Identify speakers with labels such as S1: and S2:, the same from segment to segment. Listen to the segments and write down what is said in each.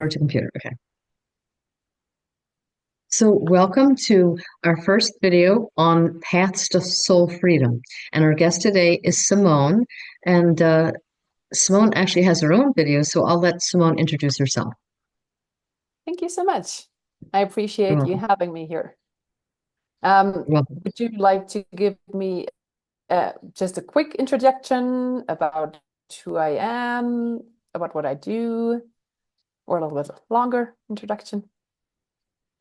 S1: Or to computer. Okay. So, welcome to our first video on paths to soul freedom. And our guest today is Simone. And Simone actually has her own video, so I'll let Simone introduce herself.
S2: Thank you so much. I
S1: You're
S2: appreciate you
S1: welcome.
S2: having me here.
S1: You're welcome.
S2: Would you like to give me just a quick introduction about who I am, about what I do, or a little bit longer introduction?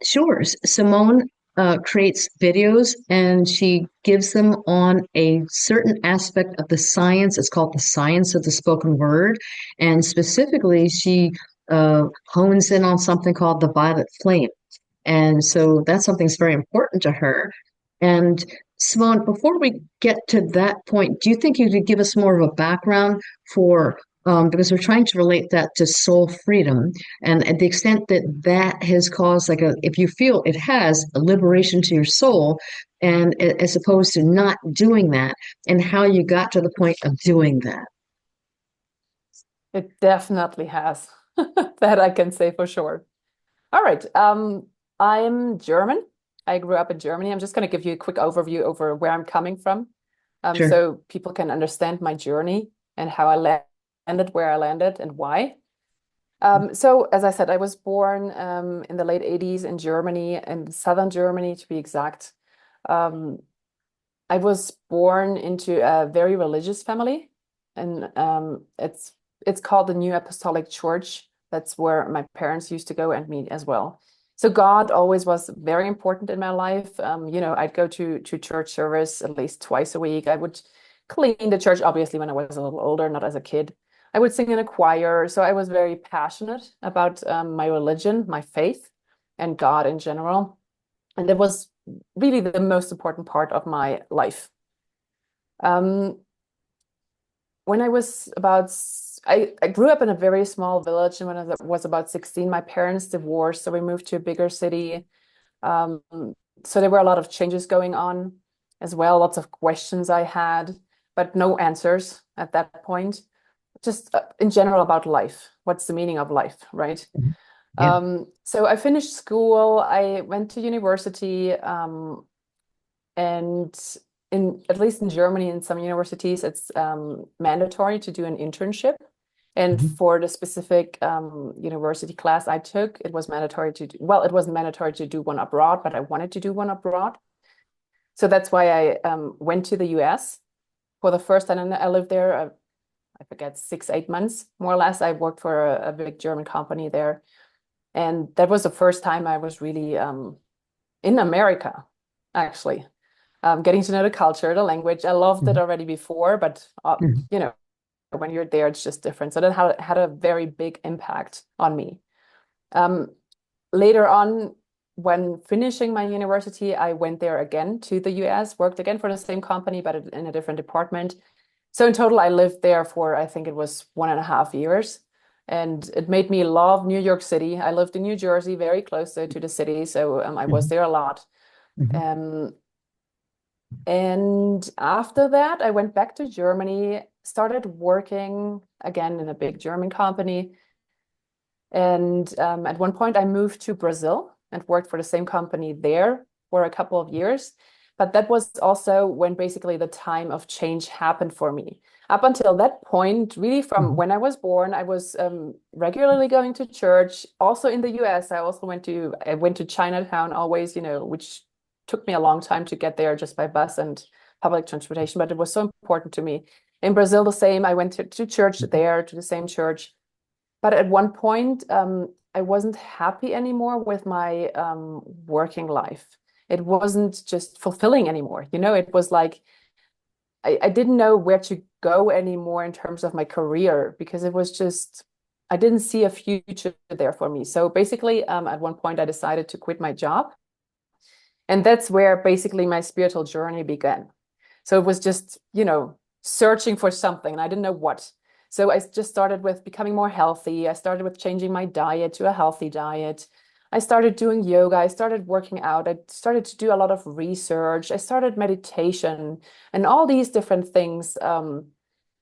S1: Sure. Simone creates videos and she gives them on a certain aspect of the science. It's called the science of the spoken word. And specifically, she hones in on something called the violet flame. And so that's something that's very important to her. And Simone, before we get to that point, do you think you could give us more of a background for, because we're trying to relate that to soul freedom and at the extent that that has caused, like, if you feel it has a liberation to your soul, and as opposed to not doing that, and how you got to the point of doing that.
S2: It definitely has. That I can say for sure. All right. I'm German. I grew up in Germany. I'm just going to give you a quick overview over where I'm coming from,
S1: Sure.
S2: so people can understand my journey and how I landed where I landed and why. So, as I said, I was born in the late 80s in Germany, in southern Germany to be exact. Um, I was born into a very religious family, and it's called the New Apostolic Church. That's where my parents used to go and meet as well. So God always was very important in my life. I'd go to church service at least twice a week. I would clean the church, obviously, when I was a little older, not as a kid. I would sing in a choir. So I was very passionate about my religion, my faith, and God in general. And it was really the most important part of my life. Um, when I was about, I grew up in a very small village, and when I was about 16, my parents divorced, so we moved to a bigger city. Um, so there were a lot of changes going on as well, lots of questions I had, but no answers at that point. Just in general about life. What's the meaning of life, right?
S1: Mhm. Yeah.
S2: So I finished school, I went to university, and in at least in Germany, in some universities, it's mandatory to do an internship. And
S1: Mhm.
S2: for the specific university class I took, it was mandatory to do, well, it wasn't mandatory to do one abroad, but I wanted to do one abroad. So that's why I went to the US for the first time. And I lived there, I forget, 6, 8 months, more or less. I worked for a big German company there. And that was the first time I was really in America, actually. Getting to know the culture, the language. I loved it
S1: Mhm.
S2: already before, but
S1: Mhm.
S2: when you're there, it's just different. So that had a very big impact on me. Um, Later on, when finishing my university, I went there again to the US, worked again for the same company, but in a different department. So in total, I lived there for, I think it was 1.5 years. And it made me love New York City. I lived in New Jersey, very close to the city. So I was
S1: Mhm.
S2: there a lot.
S1: Mhm.
S2: Um, and after that, I went back to Germany, started working again in a big German company. And at one point, I moved to Brazil and worked for the same company there for a couple of years. But that was also when basically the time of change happened for me. Up until that point, really from
S1: Mhm.
S2: when I was born, I was regularly going to church. Also in the US, I went to Chinatown always, which took me a long time to get there just by bus and public transportation, but it was so important to me. In Brazil, the same. I went to church there, to the same church. But at one point, I wasn't happy anymore with my working life. It wasn't just fulfilling anymore. It was like I didn't know where to go anymore in terms of my career because it was just, I didn't see a future there for me. So basically, at one point, I decided to quit my job. And that's where basically my spiritual journey began. So it was just, searching for something and I didn't know what. So I just started with becoming more healthy. I started with changing my diet to a healthy diet. I started doing yoga. I started working out. I started to do a lot of research. I started meditation and all these different things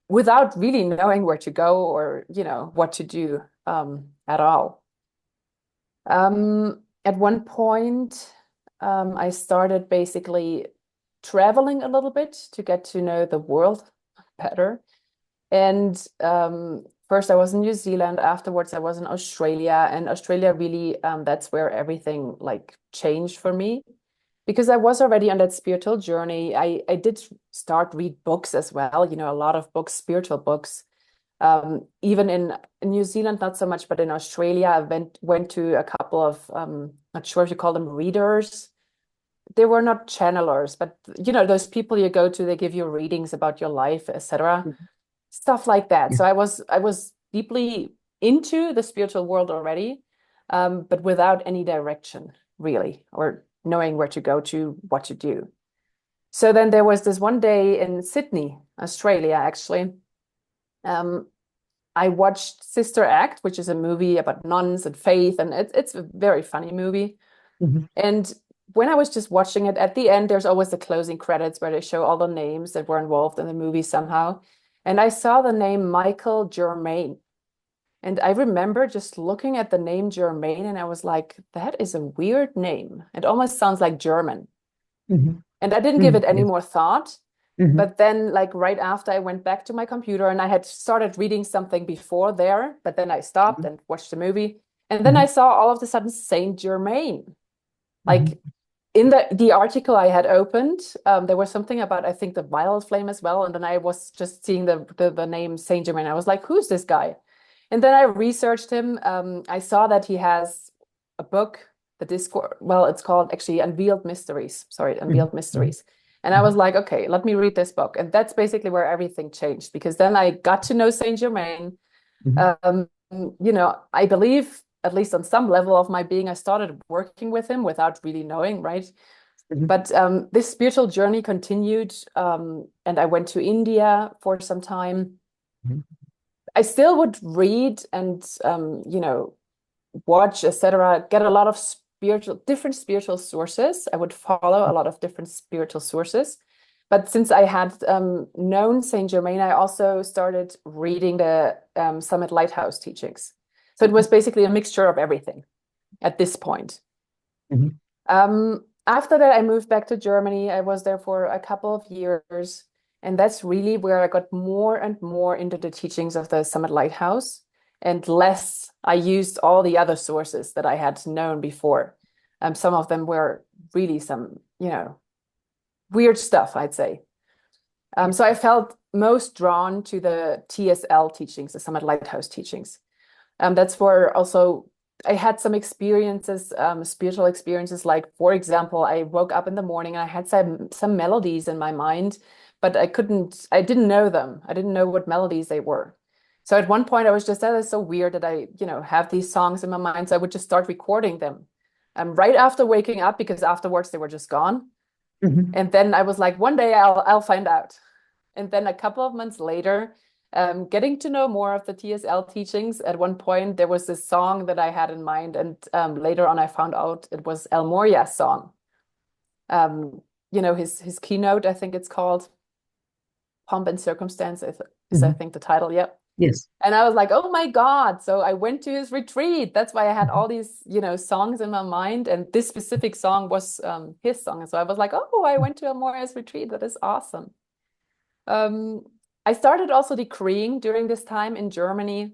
S2: without really knowing where to go or, what to do at all. At one point, I started basically traveling a little bit to get to know the world better. And first, I was in New Zealand. Afterwards, I was in Australia. And Australia really, that's where everything like changed for me because I was already on that spiritual journey. I did start read books as well, you know, a lot of books, spiritual books. Even in New Zealand, not so much, but in Australia, I went to a couple of not sure if you call them readers. They were not channelers, but you know, those people you go to, they give you readings about your life, etc.
S1: Mhm.
S2: Stuff like that.
S1: Yeah.
S2: So I was deeply into the spiritual world already, but without any direction really, or knowing where to go to, what to do. So then there was this one day in Sydney, Australia, actually. Um, I watched Sister Act, which is a movie about nuns and faith, and it's a very funny movie.
S1: Mhm.
S2: And when I was just watching it, at the end, there's always the closing credits where they show all the names that were involved in the movie somehow. And I saw the name Michael Germain. And I remember just looking at the name Germain, and I was like, that is a weird name. It almost sounds like German.
S1: Mhm.
S2: And I didn't give it
S1: Mhm.
S2: any
S1: Yes.
S2: more thought.
S1: Mhm.
S2: But then, like right after I went back to my computer and I had started reading something before there, but then I stopped
S1: Mhm.
S2: and watched the movie. And then I
S1: Mhm.
S2: saw all of a sudden Saint Germain.
S1: Mhm.
S2: Like in the article I had opened, there was something about I think the violet flame as well. And then I was just seeing the name Saint Germain. I was like, who's this guy? And then I researched him. I saw that he has a book, the Discord. Well, it's called actually Unveiled Mysteries. Sorry,
S1: Mhm.
S2: Unveiled
S1: Mhm.
S2: Mysteries. And I was
S1: Mhm.
S2: like, okay, let me read this book. And that's basically where everything changed because then I got to know Saint Germain.
S1: Mhm.
S2: Um, you know, I believe, at least on some level of my being, I started working with him without really knowing, right?
S1: Mhm.
S2: But this spiritual journey continued, and I went to India for some time.
S1: Mhm.
S2: I still would read and you know, watch, etc. Get a lot of different spiritual sources. I would follow a lot of different spiritual sources. But since I had known Saint Germain, I also started reading the Summit Lighthouse teachings. So it was basically a mixture of everything at this point.
S1: Mhm.
S2: After that, I moved back to Germany. I was there for a couple of years, and that's really where I got more and more into the teachings of the Summit Lighthouse, and less I used all the other sources that I had known before. Some of them were really some, you know, weird stuff, I'd say. So I felt most drawn to the TSL teachings, the Summit Lighthouse teachings. That's where also I had some experiences, spiritual experiences. Like, for example, I woke up in the morning and I had some melodies in my mind, but I didn't know them. I didn't know what melodies they were. So at one point I was just, that is so weird that I, you know, have these songs in my mind. So I would just start recording them. Right after waking up, because afterwards they were just gone.
S1: Mhm.
S2: And then I was like, one day I'll find out. And then a couple of months later, getting to know more of the TSL teachings, at one point there was this song that I had in mind, and later on I found out it was El Moria's song. You know, his keynote, I think it's called Pomp and Circumstance, is I
S1: Mhm.
S2: think the title. Yep.
S1: Yes.
S2: And I was like, oh my God. So I went to his retreat. That's why I had
S1: Mhm.
S2: all these, you know, songs in my mind. And this specific song was his song. And so I was like, oh, I went to El Moria's retreat. That is awesome. Um, I started also decreeing during this time in Germany.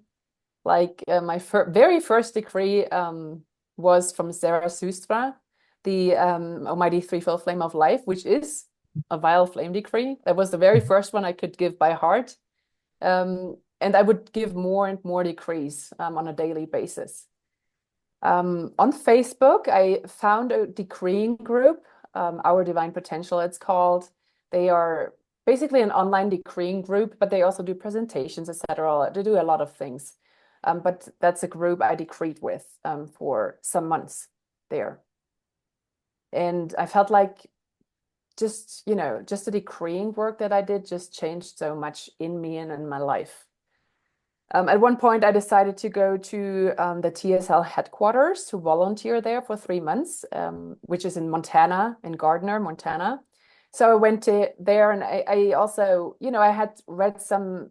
S2: Like my very first decree was from Zarathustra, the Almighty Threefold Flame of Life, which is a vile flame decree. That was the very
S1: Mhm.
S2: first one I could give by heart. And I would give more and more decrees on a daily basis. On Facebook, I found a decreeing group, Our Divine Potential, it's called. They are basically an online decreeing group, but they also do presentations, etc. They do a lot of things. But that's a group I decreed with for some months there. And I felt like just, you know, just the decreeing work that I did just changed so much in me and in my life. At one point, I decided to go to the TSL headquarters to volunteer there for 3 months, which is in Montana, in Gardner, Montana. So I went to there, and I also, you know, I had read some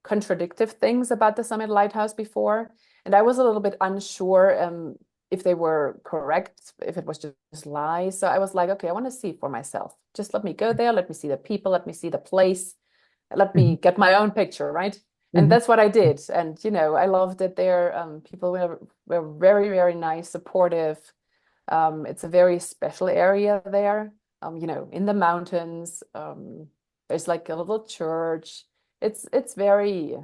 S2: contradictive things about the Summit Lighthouse before. And I was a little bit unsure if they were correct, if it was just lies. So I was like, okay, I want to see for myself. Just let me go there, let me see the people, let me see the place, let
S1: Hmm.
S2: me get my own picture, right? And
S1: Hmm.
S2: that's what I did. And I loved it there. People were very, very nice, supportive. It's a very special area there, in the mountains. There's like a little church. It's very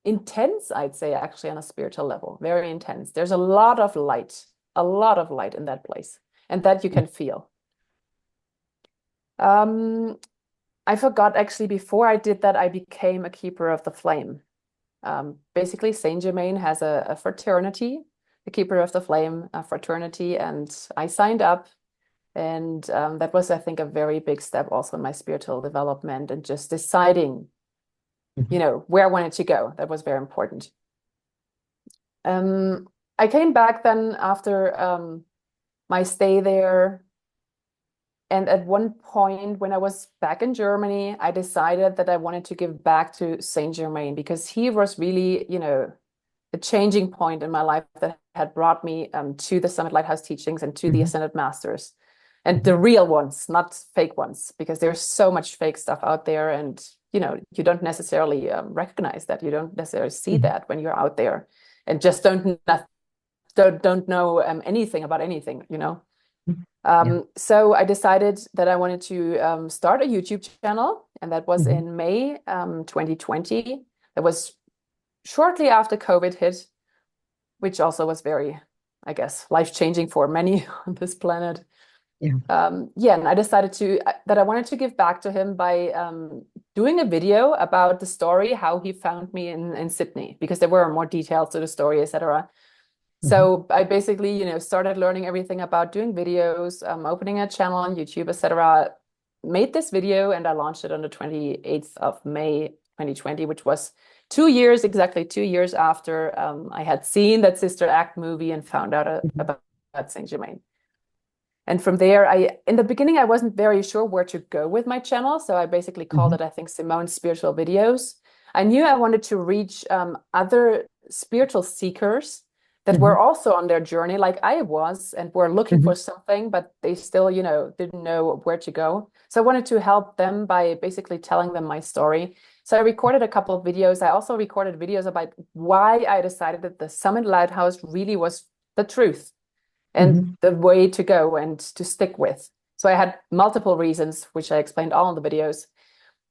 S2: intense, I'd say, actually, on a spiritual level. Very intense. There's a lot of light in that place, and that you can feel. Um, I forgot actually, before I did that, I became a keeper of the flame. Basically, Saint Germain has a fraternity, the Keeper of the Flame fraternity, and I signed up. And that was, I think, a very big step also in my spiritual development and just deciding,
S1: Hmm.
S2: where I wanted to go. That was very important. I came back then after my stay there. And at one point, when I was back in Germany, I decided that I wanted to give back to Saint Germain because he was really, a changing point in my life that had brought me to the Summit Lighthouse teachings and to the
S1: Hmm.
S2: Ascended Masters, and the real ones, not fake ones, because there's so much fake stuff out there, and you don't necessarily recognize that. You don't necessarily see
S1: Hmm.
S2: that when you're out there, and just don't know anything about anything.
S1: Yeah.
S2: So I decided that I wanted to start a YouTube channel, and that was
S1: Hmm.
S2: in May 2020. That was shortly after COVID hit, which also was very, I guess, life-changing for many on this planet.
S1: Yeah.
S2: Yeah, and I decided that I wanted to give back to him by doing a video about the story, how he found me in Sydney, because there were more details to the story, etc.
S1: Hmm.
S2: So I basically, started learning everything about doing videos, opening a channel on YouTube, etc. Made this video and I launched it on the 28th of May 2020, which was 2 years, exactly 2 years after I had seen that Sister Act movie and found out
S1: Hmm.
S2: about Saint Germain. And from there, in the beginning, I wasn't very sure where to go with my channel. So I basically called
S1: Hmm.
S2: it, I think, Simone's Spiritual Videos. I knew I wanted to reach other spiritual seekers that
S1: Hmm.
S2: were also on their journey, like I was, and were looking for
S1: Hmm.
S2: something, but they still, didn't know where to go. So I wanted to help them by basically telling them my story. So I recorded a couple of videos. I also recorded videos about why I decided that the Summit Lighthouse really was the truth and
S1: Hmm.
S2: the way to go and to stick with. So I had multiple reasons, which I explained all in the videos.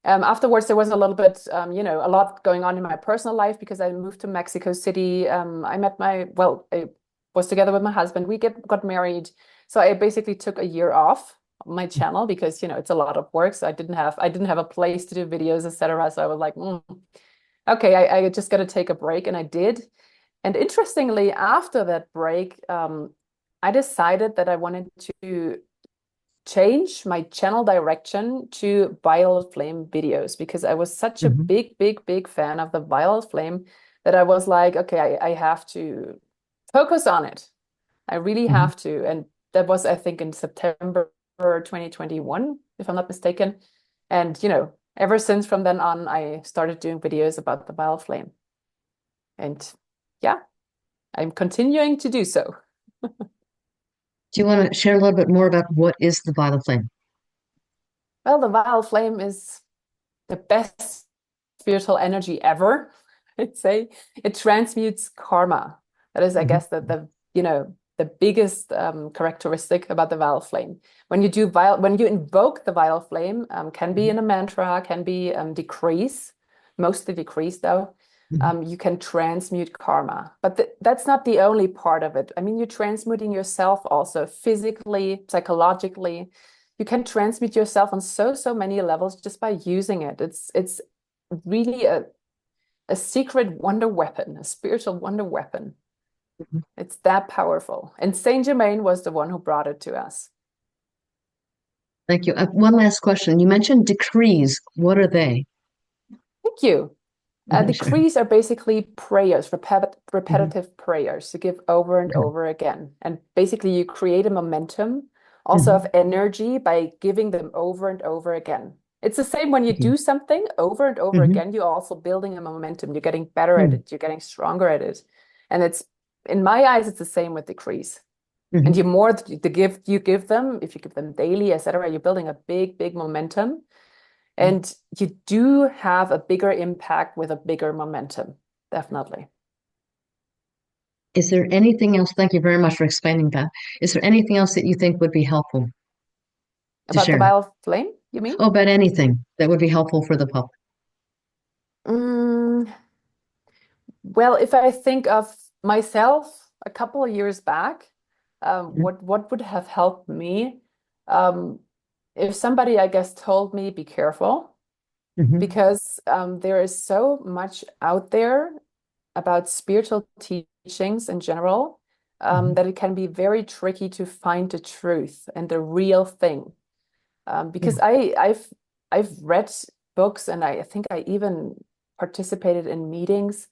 S2: Afterwards, there was a little bit, a lot going on in my personal life because I moved to Mexico City. I was together with my husband. We got married. So I basically took a year off my channel because, it's a lot of work. So I didn't have a place to do videos, etc. So I was like, okay, I just got to take a break. And I did. And interestingly, after that break, I decided that I wanted to change my channel direction to Violet Flame videos because I was such a
S1: Hmm.
S2: big, big, big fan of the Violet Flame that I was like, okay, I have to focus on it. I really
S1: Hmm.
S2: have to. And that was, I think, in September 2021, if I'm not mistaken. And, ever since from then on, I started doing videos about the Violet Flame. And yeah, I'm continuing to do so.
S1: Do you want to share a little bit more about what is the violet flame?
S2: Well, the Violet Flame is the best spiritual energy ever. I'd say it transmutes karma. That is, I
S1: Hmm.
S2: guess, the biggest characteristic about the Violet Flame. When you invoke the Violet Flame, can be in a mantra, can be decrease, mostly decrease though.
S1: Hmm.
S2: You can transmute karma, but that's not the only part of it. I mean, you're transmuting yourself also physically, psychologically. You can transmute yourself on so many levels just by using it. It's really a secret wonder weapon, a spiritual wonder weapon. It's that powerful. And Saint Germain was the one who brought it to us.
S1: Thank you. One last question. You mentioned decrees. What are they?
S2: Thank you.
S1: Sure.
S2: Decrees are basically prayers,
S1: Hmm.
S2: repetitive prayers to give over and
S1: Okay.
S2: over again. And basically, you create a momentum also of
S1: Hmm.
S2: energy by giving them over and over again. It's the same when you
S1: Thank you.
S2: do something over and over
S1: Hmm.
S2: again, you're also building a momentum. You're getting better at
S1: Hmm.
S2: it, you're getting stronger at it. And it's in my eyes, it's the same with decrees. And
S1: Hmm.
S2: the gift you give them, if you give them daily, etc., you're building a big, big momentum. And you do have a bigger impact with a bigger momentum, definitely.
S1: Is there anything else? Thank you very much for explaining that. Is there anything else that you think would be helpful to
S2: About the
S1: share?
S2: vial flame, you mean?
S1: Oh, about anything that would be helpful for the public.
S2: Mm, well, if I think of myself a couple of years back, what would have helped me? Um, if somebody, I guess, told me, be careful,
S1: Hmm.
S2: because there is so much out there about spiritual teachings in general,
S1: Hmm.
S2: that it can be very tricky to find the truth and the real thing.
S1: Yeah.
S2: Because I've read books, and I think I even participated in meetings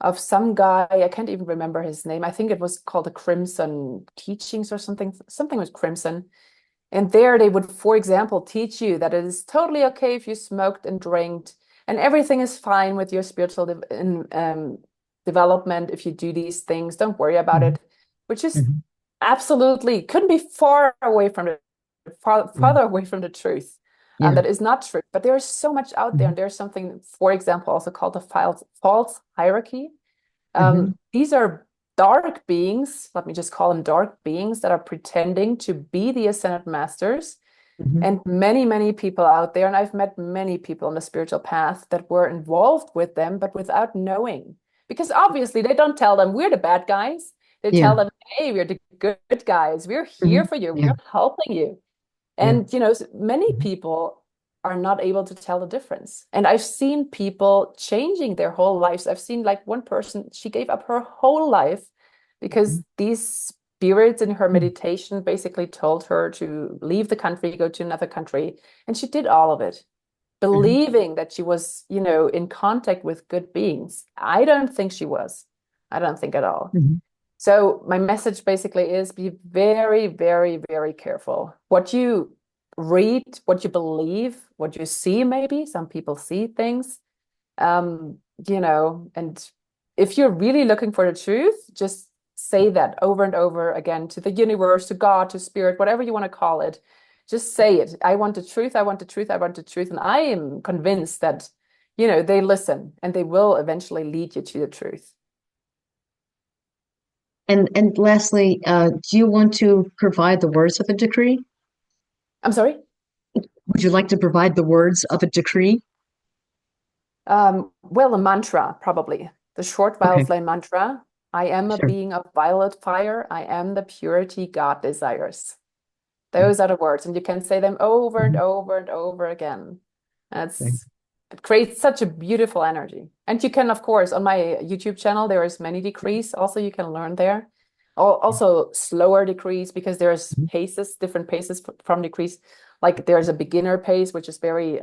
S2: of some guy. I can't even remember his name. I think it was called the Crimson Teachings or something with Crimson. And there they would, for example, teach you that it is totally okay if you smoked and drank, and everything is fine with your spiritual development if you do these things. Don't worry about
S1: Hmm.
S2: it, which is
S1: Hmm.
S2: absolutely couldn't be
S1: Yeah.
S2: farther away from the truth.
S1: Yeah.
S2: That is not true. But there is so much out there,
S1: Hmm.
S2: and there's something, for example, also called the false hierarchy.
S1: Hmm.
S2: These are dark beings, let me just call them dark beings, that are pretending to be the ascended masters.
S1: Hmm.
S2: And many, many people out there, and I've met many people on the spiritual path that were involved with them, but without knowing. Because obviously they don't tell them we're the bad guys. They
S1: Yeah.
S2: tell them, hey, we're the good guys. We're
S1: Hmm.
S2: here for you.
S1: Yeah.
S2: We're helping you.
S1: Yeah.
S2: And, many
S1: Hmm.
S2: people are not able to tell the difference. And I've seen people changing their whole lives. I've seen like one person, she gave up her whole life because these spirits in her
S1: Hmm.
S2: meditation basically told her to leave the country, go to another country. And she did all of it,
S1: Hmm.
S2: believing that she was, in contact with good beings. I don't think she was. I don't think at all.
S1: Hmm.
S2: So my message basically is be very, very, very careful. What you read, what you believe, what you see, maybe. Some people see things, and if you're really looking for the truth, just say that over and over again to the universe, to God, to spirit, whatever you want to call it. Just say it. I want the truth. I want the truth. I want the truth. And I am convinced that, they listen and they will eventually lead you to the truth.
S1: And lastly, do you want to provide the words of a decree?
S2: I'm sorry.
S1: Would you like to provide the words of a decree?
S2: Well, a mantra, probably. The short violet
S1: Okay,
S2: flame mantra. I am a
S1: sure.
S2: being of violet fire. I am the purity God desires.
S1: Okay.
S2: Those are the words, and you can say them over and
S1: Mhm.
S2: over and over again. And
S1: Okay.
S2: it creates such a beautiful energy. And you can, of course, on my YouTube channel, there is many decrees. Also, you can learn there. Also, slower decrees, because there's
S1: Mhm.
S2: paces, different paces from decrees. Like there's a beginner pace, which is very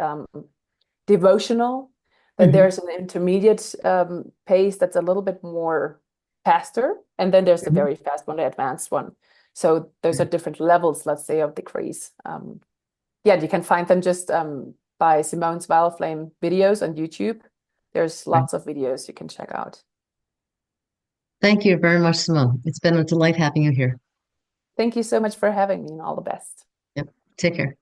S2: devotional. Then
S1: Mhm.
S2: there's an intermediate pace that's a little bit more faster. And then there's the
S1: Mhm.
S2: very fast one, the advanced one. So those are
S1: Okay.
S2: different levels, let's say, of decrease. Yeah, you can find them just by Simone's Violet Flame videos on YouTube. There's
S1: Right.
S2: lots of videos you can check out.
S1: Thank you very much, Simone. It's been a delight having you here.
S2: Thank you so much for having me, and all the best.
S1: Yep. Take care.